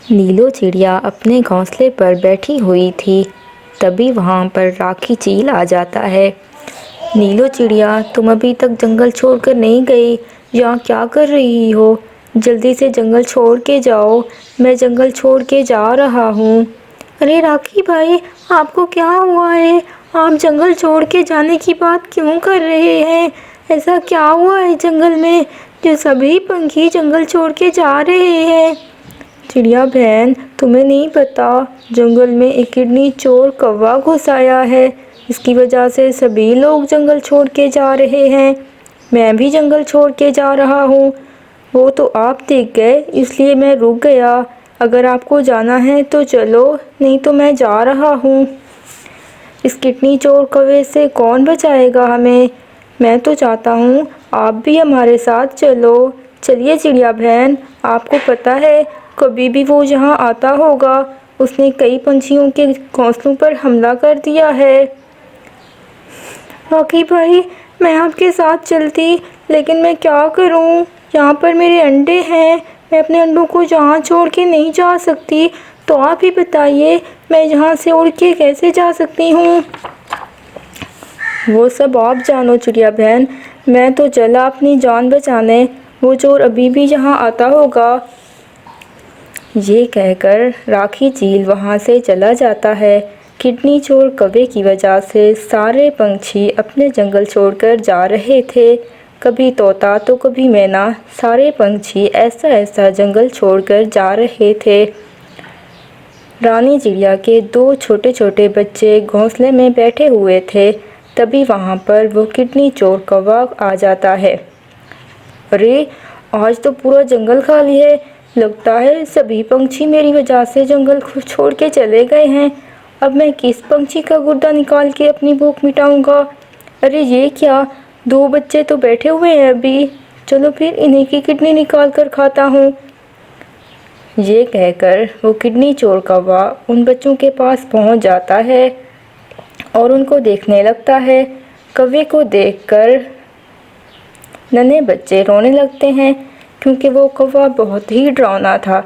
नीलो चिड़िया अपने घोंसले पर बैठी हुई थी। तभी वहाँ पर राखी चील आ जाता है। नीलो चिड़िया, तुम अभी तक जंगल छोड़कर नहीं गई, यहाँ क्या कर रही हो? जल्दी से जंगल छोड़ के जाओ। मैं जंगल छोड़ के जा रहा हूँ। अरे राखी भाई, आपको क्या हुआ है? आप जंगल छोड़ के जाने की बात क्यों कर रहे हैं? ऐसा क्या हुआ है जंगल में जो सभी पंछी जंगल छोड़ के जा रहे हैं? चिड़िया बहन, तुम्हें नहीं पता, जंगल में एक किडनी चोर कौवा घुस आया है। इसकी वजह से सभी लोग जंगल छोड़ के जा रहे हैं। मैं भी जंगल छोड़ के जा रहा हूँ। वो तो आप देख गए, इसलिए मैं रुक गया। अगर आपको जाना है तो चलो, नहीं तो मैं जा रहा हूँ। इस किडनी चोर कौवे से कौन बचाएगा हमें? मैं तो चाहता हूँ आप भी हमारे साथ चलो। चलिए चिड़िया बहन, आपको पता है, कभी भी वो यहाँ आता होगा, उसने कई पंछियों के घोंसलों पर हमला कर दिया है। राखी भाई, मैं आपके साथ चलती, लेकिन मैं क्या करूँ? यहाँ पर मेरे अंडे हैं, मैं अपने अंडों को यहाँ छोड़ के नहीं जा सकती। तो आप ही बताइए, मैं यहाँ से उड़ के कैसे जा सकती हूँ? वो सब आप जानो चिड़िया बहन, मैं तो चला अपनी जान बचाने। वो चोर अभी भी यहाँ आता होगा। ये कहकर राखी चील वहाँ से चला जाता है। किडनी चोर कौवे की वजह से सारे पंछी अपने जंगल छोड़कर जा रहे थे। कभी तोता तो कभी मैना, सारे पंछी ऐसा ऐसा जंगल छोड़कर जा रहे थे। रानी चिड़िया के दो छोटे छोटे बच्चे घोंसले में बैठे हुए थे। तभी वहाँ पर वो किडनी चोर कौवा आ जाता है। अरे, आज तो पूरा जंगल खाली है। लगता है सभी पंछी मेरी वजह से जंगल छोड़ के चले गए हैं। अब मैं किस पंछी का गुर्दा निकाल के अपनी भूख मिटाऊंगा? अरे ये क्या, दो बच्चे तो बैठे हुए हैं अभी। चलो फिर इन्हीं की किडनी निकाल कर खाता हूँ। ये कहकर वो किडनी चोर कौवा उन बच्चों के पास पहुँच जाता है और उनको देखने लगता है। कौवे को देखकर नन्हे बच्चे रोने लगते हैं, क्योंकि वो कौवा बहुत ही डरावना था।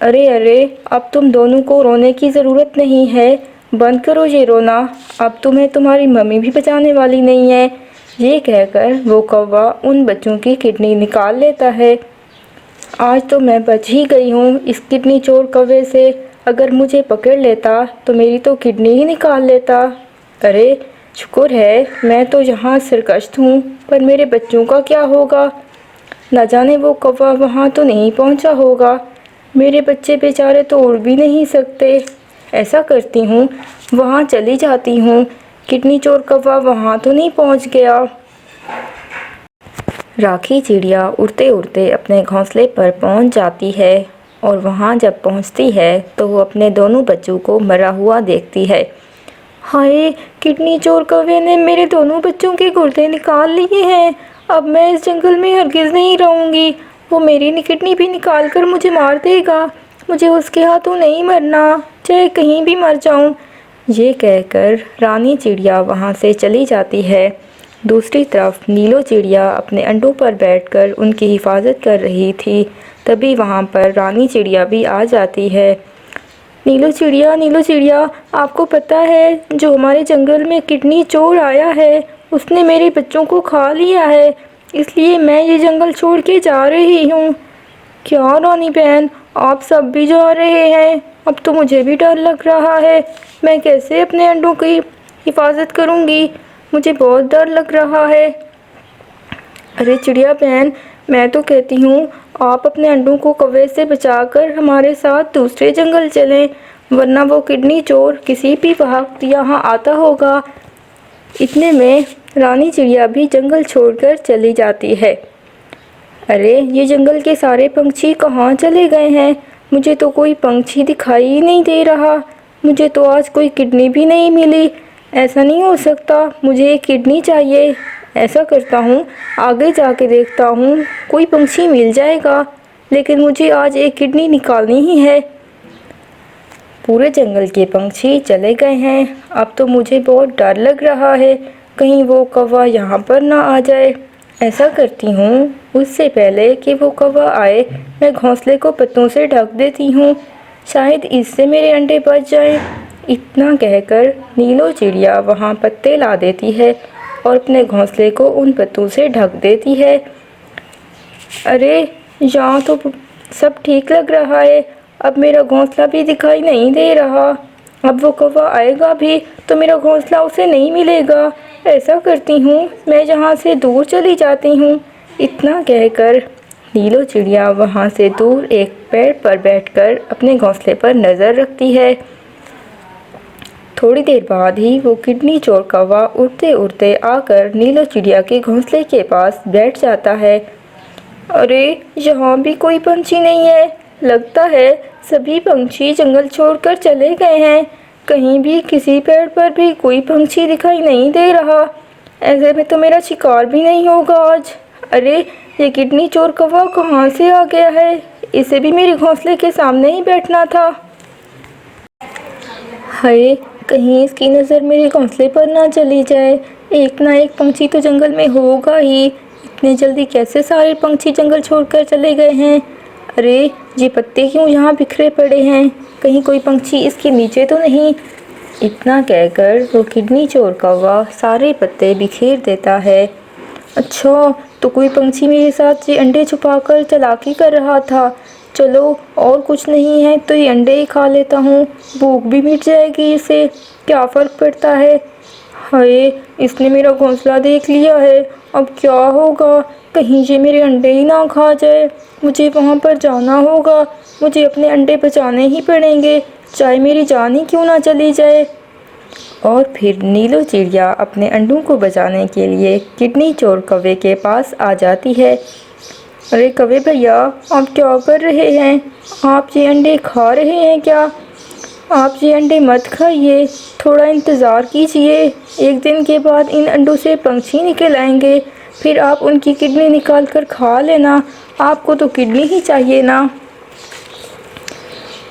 अरे अरे, अब तुम दोनों को रोने की ज़रूरत नहीं है, बंद करो ये रोना। अब तुम्हें तुम्हारी मम्मी भी बचाने वाली नहीं है। ये कहकर वो कौवा उन बच्चों की किडनी निकाल लेता है। आज तो मैं बच ही गई हूँ इस किडनी चोर कौवे से। अगर मुझे पकड़ लेता तो मेरी तो किडनी ही निकाल लेता। अरे शुक्र है, मैं तो यहाँ सरकश्त हूँ, पर मेरे बच्चों का क्या होगा? न जाने वो कौवा वहाँ तो नहीं पहुँचा होगा। मेरे बच्चे बेचारे तो उड़ भी नहीं सकते। ऐसा करती हूँ, वहाँ चली जाती हूँ, किडनी चोर कौवा वहाँ तो नहीं पहुँच गया। राखी चिड़िया उड़ते उड़ते अपने घोंसले पर पहुँच जाती है और वहाँ जब पहुँचती है तो वो अपने दोनों बच्चों को मरा हुआ देखती है। हाय, किडनी चोर कौवे ने मेरे दोनों बच्चों के गुर्दे निकाल लिए हैं। अब मैं इस जंगल में हरगिज़ नहीं रहूँगी। वो मेरी किडनी भी निकाल कर मुझे मार देगा। मुझे उसके हाथों नहीं मरना, चाहे कहीं भी मर जाऊँ। ये कहकर रानी चिड़िया वहाँ से चली जाती है। दूसरी तरफ नीलो चिड़िया अपने अंडों पर बैठकर उनकी हिफाजत कर रही थी। तभी वहाँ पर रानी चिड़िया भी आ जाती है। नीलो चिड़िया, आपको पता है, जो हमारे जंगल में किडनी चोर आया है, उसने मेरे बच्चों को खा लिया है। इसलिए मैं ये जंगल छोड़ के जा रही हूँ। क्या रानी बहन, आप सब भी जा रहे हैं? अब तो मुझे भी डर लग रहा है। मैं कैसे अपने अंडों की हिफाजत करूँगी? मुझे बहुत डर लग रहा है। अरे चिड़िया बहन, मैं तो कहती हूँ आप अपने अंडों को कौवे से बचाकर हमारे साथ दूसरे जंगल चलें, वरना वो किडनी चोर किसी भी वक्त यहाँ आता होगा। इतने में रानी चिड़िया भी जंगल छोड़कर चली जाती है। अरे ये जंगल के सारे पंछी कहाँ चले गए हैं? मुझे तो कोई पंछी दिखाई ही नहीं दे रहा। मुझे तो आज कोई किडनी भी नहीं मिली। ऐसा नहीं हो सकता, मुझे एक किडनी चाहिए। ऐसा करता हूँ, आगे जाके देखता हूँ, कोई पंछी मिल जाएगा, लेकिन मुझे आज एक किडनी निकालनी ही है। पूरे जंगल के पंछी चले गए हैं। अब तो मुझे बहुत डर लग रहा है, कहीं वो कौवा यहाँ पर ना आ जाए। ऐसा करती हूँ, उससे पहले कि वो कौवा आए मैं घोंसले को पत्तों से ढक देती हूँ, शायद इससे मेरे अंडे बच जाएं। इतना कहकर नीलो चिड़िया वहाँ पत्ते ला देती है और अपने घोंसले को उन पत्तों से ढक देती है। अरे यहाँ तो सब ठीक लग रहा है, अब मेरा घोंसला भी दिखाई नहीं दे रहा। अब वो कौवा आएगा भी तो मेरा घोंसला उसे नहीं मिलेगा। ऐसा करती हूँ, मैं यहाँ से दूर चली जाती हूँ। इतना कहकर नीलो चिड़िया वहाँ से दूर एक पेड़ पर बैठकर अपने घोंसले पर नज़र रखती है। थोड़ी देर बाद ही वो किडनी चोर कौवा उड़ते उड़ते आकर नीलो चिड़िया के घोंसले के पास बैठ जाता है। अरे यहाँ भी कोई पंछी नहीं है, लगता है सभी पंछी जंगल छोड़कर चले गए हैं। कहीं भी किसी पेड़ पर भी कोई पंछी दिखाई नहीं दे रहा। ऐसे में तो मेरा शिकार भी नहीं होगा आज। अरे ये किडनी चोर कौवा कहाँ से आ गया है, इसे भी मेरे घोंसले के सामने ही बैठना था। हाय, कहीं इसकी नज़र मेरे घोंसले पर ना चली जाए। एक ना एक पंछी तो जंगल में होगा ही। इतने जल्दी कैसे सारे पंछी जंगल छोड़कर चले गए हैं। अरे ये पत्ते क्यों यहाँ बिखरे पड़े हैं, कहीं कोई पंछी इसके नीचे तो नहीं। इतना कहकर वो किडनी चोर कौवा सारे पत्ते बिखेर देता है। अच्छा, तो कोई पंछी मेरे साथ ये अंडे छुपाकर चालाकी कर रहा था। चलो, और कुछ नहीं है तो ये अंडे ही खा लेता हूँ, भूख भी मिट जाएगी, इसे क्या फ़र्क पड़ता है। हाय, इसने मेरा घोंसला देख लिया है, अब क्या होगा, कहीं ये मेरे अंडे ही ना खा जाए। मुझे वहाँ पर जाना होगा, मुझे अपने अंडे बचाने ही पड़ेंगे, चाहे मेरी जान ही क्यों ना चली जाए। और फिर नीलो चिड़िया अपने अंडों को बचाने के लिए किडनी चोर कौवे के पास आ जाती है। अरे कौवे भैया, आप क्या कर रहे हैं, आप ये अंडे खा रहे हैं क्या? आप ये अंडे मत खाइए, थोड़ा इंतज़ार कीजिए। एक दिन के बाद इन अंडों से पंछी निकल आएंगे, फिर आप उनकी किडनी निकाल कर खा लेना। आपको तो किडनी ही चाहिए ना।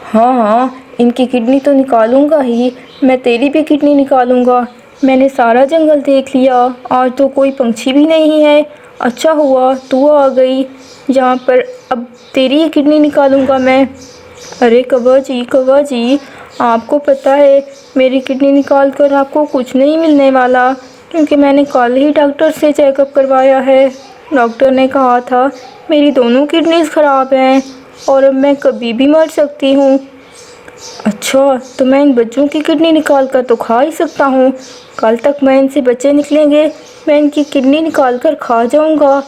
हाँ हाँ, इनकी किडनी तो निकालूंगा ही, मैं तेरी भी किडनी निकालूंगा। मैंने सारा जंगल देख लिया, आज तो कोई पंछी भी नहीं है। अच्छा हुआ तू आ गई यहाँ पर, अब तेरी ही किडनी निकालूंगा मैं। अरे कौवा जी, आपको पता है मेरी किडनी निकाल कर आपको कुछ नहीं मिलने वाला, क्योंकि मैंने कल ही डॉक्टर से चेकअप करवाया है। डॉक्टर ने कहा था मेरी दोनों किडनीज़ ख़राब हैं और अब मैं कभी भी मर सकती हूँ। अच्छा, तो मैं इन बच्चों की किडनी निकाल कर तो खा ही सकता हूँ। कल तक मैं इनसे बच्चे निकलेंगे, मैं इनकी किडनी निकाल कर खा जाऊँगा।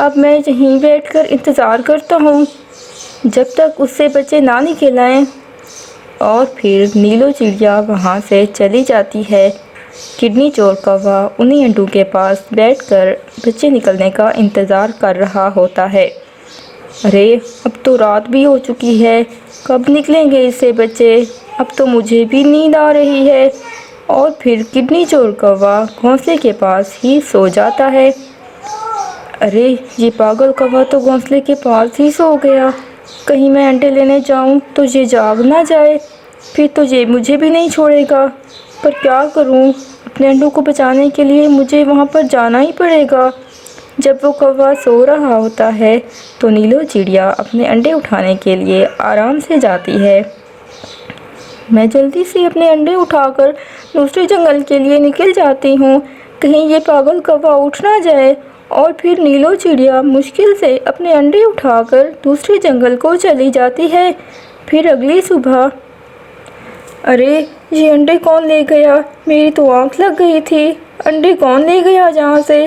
अब मैं यहीं बैठकर इंतज़ार करता हूँ जब तक उससे बच्चे ना निकल आएँ। और फिर नीलो चिड़िया वहाँ से चली जाती है। किडनी चोर कौवा उन्हीं अंडों के पास बैठकर बच्चे निकलने का इंतज़ार कर रहा होता है। अरे अब तो रात भी हो चुकी है, कब निकलेंगे इससे बच्चे, अब तो मुझे भी नींद आ रही है। और फिर किडनी चोर कौवा घोंसले के पास ही सो जाता है। अरे ये पागल कौवा तो घोंसले के पास ही सो गया, कहीं मैं अंडे लेने जाऊं तो ये जाग ना जाए, फिर तो ये मुझे भी नहीं छोड़ेगा। पर क्या करूं, अपने अंडों को बचाने के लिए मुझे वहां पर जाना ही पड़ेगा। जब वो कौवा सो रहा होता है तो नीलो चिड़िया अपने अंडे उठाने के लिए आराम से जाती है। मैं जल्दी से अपने अंडे उठाकर दूसरे जंगल के लिए निकल जाती हूँ, कहीं ये पागल कौवा उठ ना जाए। और फिर नीलो चिड़िया मुश्किल से अपने अंडे उठाकर दूसरे जंगल को चली जाती है। फिर अगली सुबह, अरे ये अंडे कौन ले गया, मेरी तो आँख लग गई थी, अंडे कौन ले गया जहाँ से।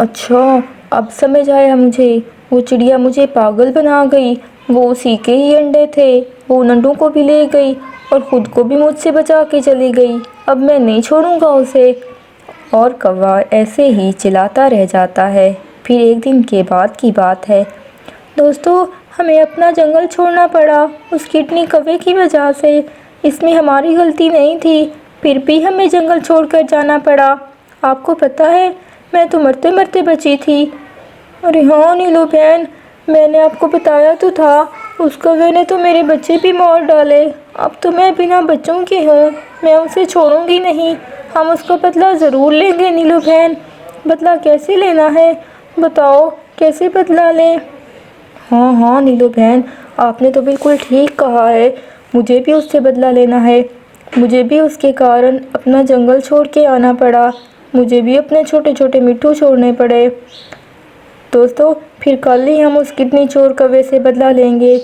अच्छा, अब समझ आया मुझे, वो चिड़िया मुझे पागल बना गई, वो उसी के ही अंडे थे, वो उन अंडों को भी ले गई और ख़ुद को भी मुझसे बचा के चली गई। अब मैं नहीं छोड़ूंगा उसे। और कौवा ऐसे ही चिल्लाता रह जाता है। फिर एक दिन के बाद की बात है दोस्तों, हमें अपना जंगल छोड़ना पड़ा उस किडनी कौवे की वजह से। इसमें हमारी गलती नहीं थी, फिर भी हमें जंगल छोड़कर जाना पड़ा। आपको पता है, मैं तो मरते मरते बची थी। अरे हाँ नीलू बहन, मैंने आपको बताया तो था, उस कौवे ने तो मेरे बच्चे भी मार डाले। अब तो मैं बिना बच्चों की हूँ, मैं उसे छोड़ूंगी नहीं, हम उसका बदला ज़रूर लेंगे नीलू बहन। बदला कैसे लेना है, बताओ कैसे बदला लें। हाँ हाँ नीलू बहन, आपने तो बिल्कुल ठीक कहा है। मुझे भी उससे बदला लेना है। मुझे भी उसके कारण अपना जंगल छोड़ के आना पड़ा। मुझे भी अपने छोटे छोटे मिट्टू छोड़ने पड़े। दोस्तों, फिर कल ही हम उस किडनी चोर कौवे से बदला लेंगे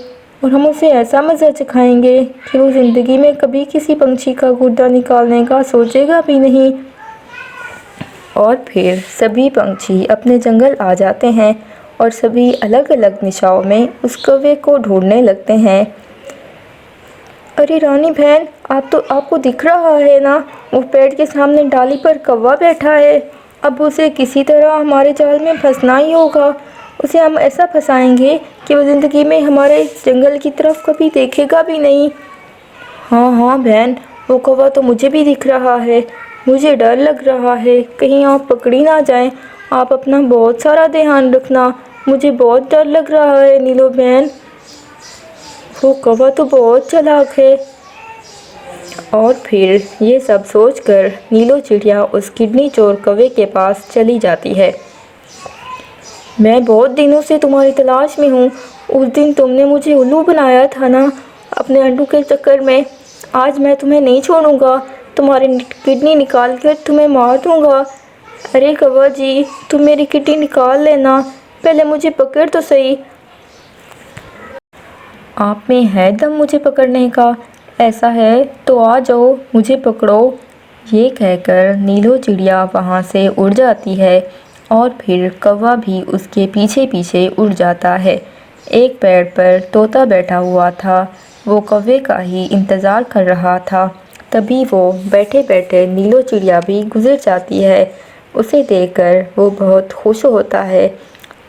और हम उसे ऐसा मज़ा चखाएंगे कि वो ज़िंदगी में कभी किसी पंछी का गुर्दा निकालने का सोचेगा भी नहीं। और फिर सभी पंछी अपने जंगल आ जाते हैं और सभी अलग अलग दिशाओं में उस कौवे को ढूंढने लगते हैं। अरे रानी बहन, आपको दिख रहा है ना, वो पेड़ के सामने डाली पर कौवा बैठा है। अब उसे किसी तरह हमारे जाल में फंसना ही होगा। उसे हम ऐसा फंसाएंगे कि वो ज़िंदगी में हमारे जंगल की तरफ कभी देखेगा भी नहीं। हाँ हाँ बहन, वो कौवा तो मुझे भी दिख रहा है। मुझे डर लग रहा है कहीं आप पकड़ी ना जाएं। आप अपना बहुत सारा ध्यान रखना। मुझे बहुत डर लग रहा है नीलो बहन। वो कौवा तो बहुत चालाक है। और फिर ये सब सोचकर नीलो चिड़िया उस किडनी चोर कौवे के पास चली जाती है। मैं बहुत दिनों से तुम्हारी तलाश में हूँ। उस दिन तुमने मुझे उल्लू बनाया था ना, अपने अंडों के चक्कर में। आज मैं तुम्हें नहीं छोड़ूंगा। तुम्हारी किडनी निकाल कर तुम्हें मार दूंगा। अरे कौवा जी, तुम मेरी किडनी निकाल लेना, पहले मुझे पकड़ तो सही। आप में है दम मुझे पकड़ने का? ऐसा है तो आ जाओ, मुझे पकड़ो। ये कहकर नीलो चिड़िया वहाँ से उड़ जाती है और फिर कौवा भी उसके पीछे पीछे उड़ जाता है। एक पेड़ पर तोता बैठा हुआ था। वो कौवे का ही इंतज़ार कर रहा था। तभी वो बैठे बैठे नीलो चिड़िया भी गुजर जाती है। उसे देखकर वो बहुत खुश होता है।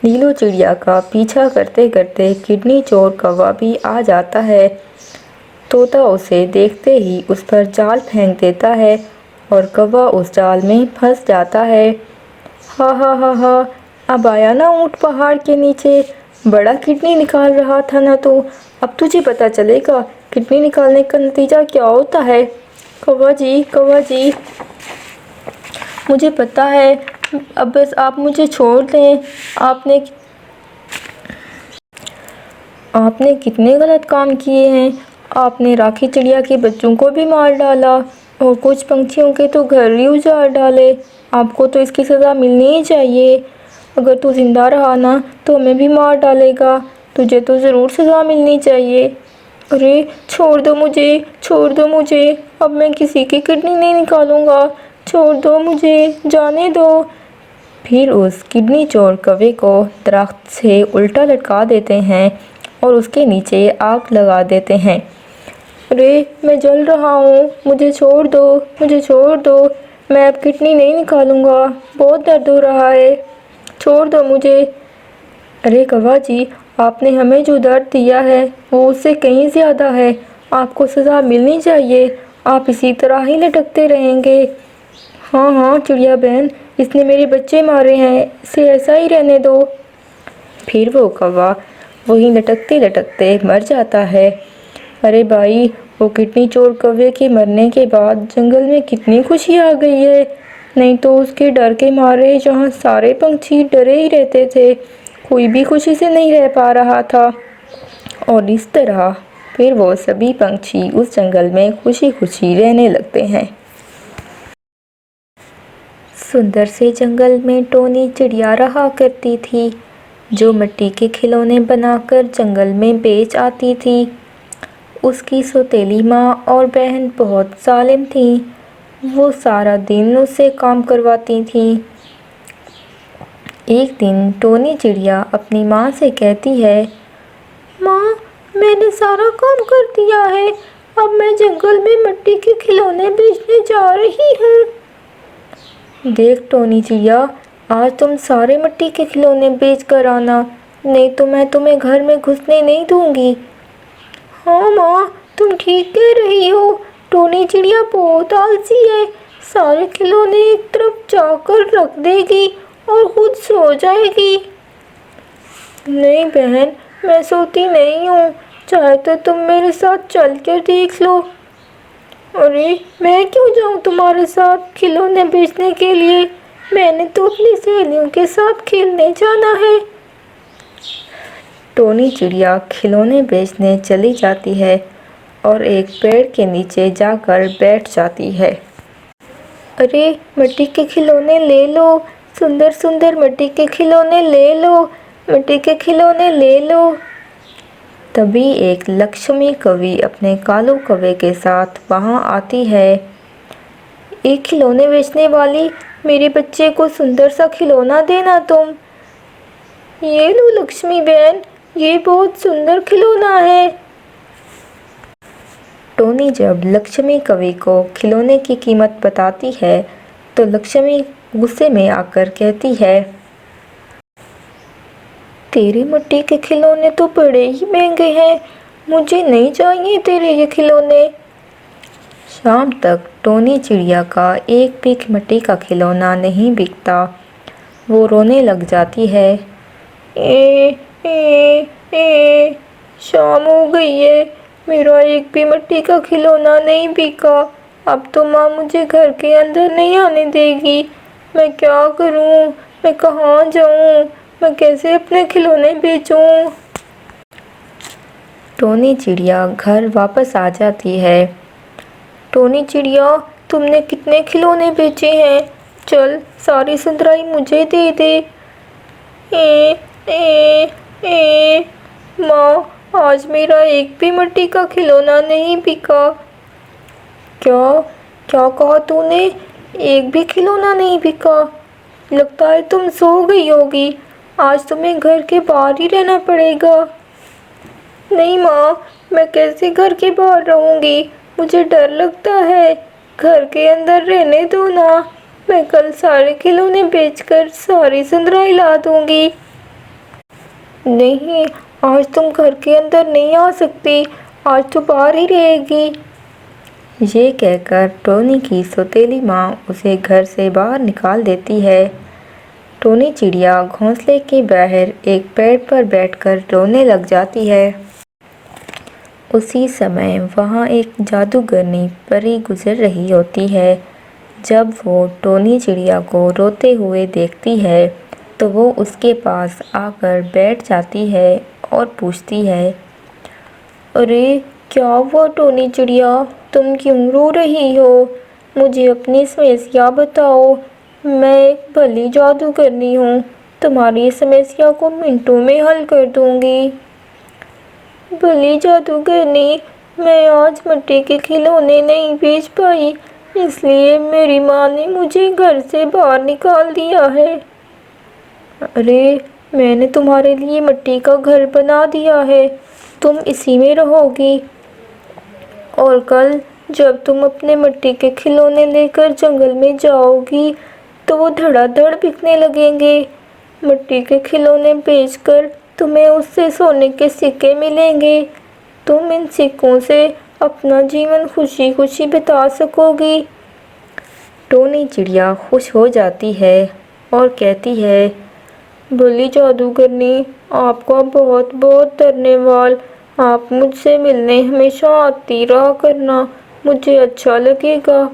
नीलो चिड़िया का पीछा करते करते किडनी चोर कौवा भी आ जाता है। तोता उसे देखते ही उस पर जाल फेंक देता है और कौवा उस जाल में फंस जाता है। हा हा हा हा, अब आया ना ऊँट पहाड़ के नीचे। बड़ा किडनी निकाल रहा था ना तू। अब तुझे पता चलेगा किडनी निकालने का नतीजा क्या होता है। कौवा जी, मुझे पता है। अब बस आप मुझे छोड़ दें। आपने कितने गलत काम किए हैं। आपने राखी चिड़िया के बच्चों को भी मार डाला और कुछ पंछियों के तो घर ही उजाड़ डाले। आपको तो इसकी सज़ा मिलनी ही चाहिए। अगर तू ज़िंदा रहा ना तो हमें भी मार डालेगा। तुझे तो ज़रूर सज़ा मिलनी चाहिए। अरे छोड़ दो मुझे। अब मैं किसी की किडनी नहीं निकालूंगा। छोड़ दो मुझे, जाने दो। फिर उस किडनी चोर कौवे को दरख्त से उल्टा लटका देते हैं और उसके नीचे आग लगा देते हैं। अरे मैं जल रहा हूँ, मुझे छोड़ दो। मैं अब किडनी नहीं निकालूंगा। बहुत दर्द हो रहा है, छोड़ दो मुझे। अरे कौवा जी, आपने हमें जो दर्द दिया है वो उससे कहीं ज़्यादा है। आपको सज़ा मिलनी चाहिए। आप इसी तरह ही लटकते रहेंगे। हाँ हाँ चिड़िया बहन, इसने मेरे बच्चे मारे हैं, इसे ऐसा ही रहने दो। फिर वो कौवा वहीं लटकते लटकते मर जाता है। अरे भाई, वो किडनी चोर कौवे के मरने के बाद जंगल में कितनी खुशी आ गई है। नहीं तो उसके डर के मारे जहाँ सारे पंछी डरे ही रहते थे, कोई भी खुशी से नहीं रह पा रहा था। और इस तरह फिर वो सभी पंछी उस जंगल में खुशी खुशी रहने लगते हैं। सुंदर से जंगल में टोनी चिड़िया रहा करती थी, जो मिट्टी के खिलौने बनाकर जंगल में बेच आती थी। उसकी सौतेली माँ और बहन बहुत जालिम थीं। वो सारा दिन उससे काम करवाती थीं। एक दिन टोनी चिड़िया अपनी माँ से कहती है, माँ, मैंने सारा काम कर दिया है। अब मैं जंगल में मिट्टी के खिलौने बेचने जा रही हूँ। देख टोनी चिड़िया, आज तुम सारे मिट्टी के खिलौने बेच कर आना, नहीं तो मैं तुम्हें घर में घुसने नहीं दूंगी। हाँ माँ, तुम ठीक कह रही हो। टोनी चिड़िया बहुत आलसी है। सारे खिलौने एक तरफ जाकर रख देगी और खुद सो जाएगी। नहीं बहन, मैं सोती नहीं हूँ। चाहे तो तुम मेरे साथ चल कर देख लो। अरे मैं क्यों जाऊँ तुम्हारे साथ खिलौने बेचने के लिए। मैंने तो अपनी सहेलियों के साथ खेलने जाना है। टोनी चिड़िया खिलौने बेचने चली जाती है और एक पेड़ के नीचे जाकर बैठ जाती है। अरे मिट्टी के खिलौने ले लो, सुंदर सुंदर मिट्टी के खिलौने ले लो, मिट्टी के खिलौने ले लो। तभी एक लक्ष्मी कवि अपने कालू कौवे के साथ वहाँ आती है। एक खिलौने बेचने वाली, मेरे बच्चे को सुंदर सा खिलौना देना तुम। ये लो लक्ष्मी बहन, ये बहुत सुंदर खिलौना है। टोनी जब लक्ष्मी कवि को खिलौने की कीमत बताती है तो लक्ष्मी गुस्से में आकर कहती है, तेरे मिट्टी के खिलौने तो बड़े ही महंगे हैं, मुझे नहीं चाहिए तेरे ये खिलौने। शाम तक टोनी चिड़िया का एक भी मिट्टी का खिलौना नहीं बिकता। वो रोने लग जाती है। ए, ए, ए, शाम हो गई है, मेरा एक भी मिट्टी का खिलौना नहीं बिका। अब तो माँ मुझे घर के अंदर नहीं आने देगी। मैं क्या करूँ, मैं कहाँ जाऊँ, मैं कैसे अपने खिलौने बेचूँ। टोनी चिड़िया घर वापस आ जाती है। टोनी चिड़िया, तुमने कितने खिलौने बेचे हैं? चल सारी सुंदराई मुझे दे दे। ए, ए, ए, माँ, आज मेरा एक भी मिट्टी का खिलौना नहीं बिका। क्या क्या कहा तूने? एक भी खिलौना नहीं बिका? लगता है तुम सो गई होगी। आज तुम्हें घर के बाहर ही रहना पड़ेगा। नहीं माँ, मैं कैसे घर के बाहर रहूँगी, मुझे डर लगता है। घर के अंदर रहने दो ना, मैं कल सारे खिलौने बेचकर सारी सुंदराई ला दूँगी। नहीं, आज तुम घर के अंदर नहीं आ सकती, आज तो बाहर ही रहेगी। ये कहकर टोनी की सौतेली माँ उसे घर से बाहर निकाल देती है। टोनी चिड़िया घोंसले के बाहर एक पेड़ पर बैठकर रोने लग जाती है। उसी समय वहाँ एक जादूगरनी परी गुजर रही होती है। जब वो टोनी चिड़िया को रोते हुए देखती है तो वो उसके पास आकर बैठ जाती है और पूछती है, अरे क्या हुआ टोनी चिड़िया, तुम क्यों रो रही हो? मुझे अपनी समस्या बताओ। मैं एक भली जादूगरनी हूँ, तुम्हारी समस्या को मिनटों में हल कर दूँगी। भली जादूगरनी, मैं आज मिट्टी के खिलौने नहीं बेच पाई, इसलिए मेरी माँ ने मुझे घर से बाहर निकाल दिया है। अरे, मैंने तुम्हारे लिए मिट्टी का घर बना दिया है, तुम इसी में रहोगी। और कल जब तुम अपने मिट्टी के खिलौने लेकर जंगल में जाओगी तो वो धड़ाधड़ बिकने लगेंगे। मिट्टी के खिलौने बेचकर तुम्हें उससे सोने के सिक्के मिलेंगे। तुम इन सिक्कों से अपना जीवन खुशी खुशी बिता सकोगी। टोनी चिड़िया खुश हो जाती है और कहती है, भली जादूगरनी, आपका बहुत बहुत धन्यवाद। आप मुझसे मिलने हमेशा आती रहा करना, मुझे अच्छा लगेगा।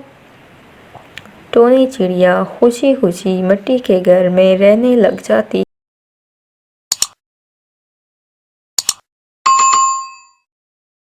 टोनी चिड़िया खुशी खुशी मिट्टी के घर में रहने लग जाती।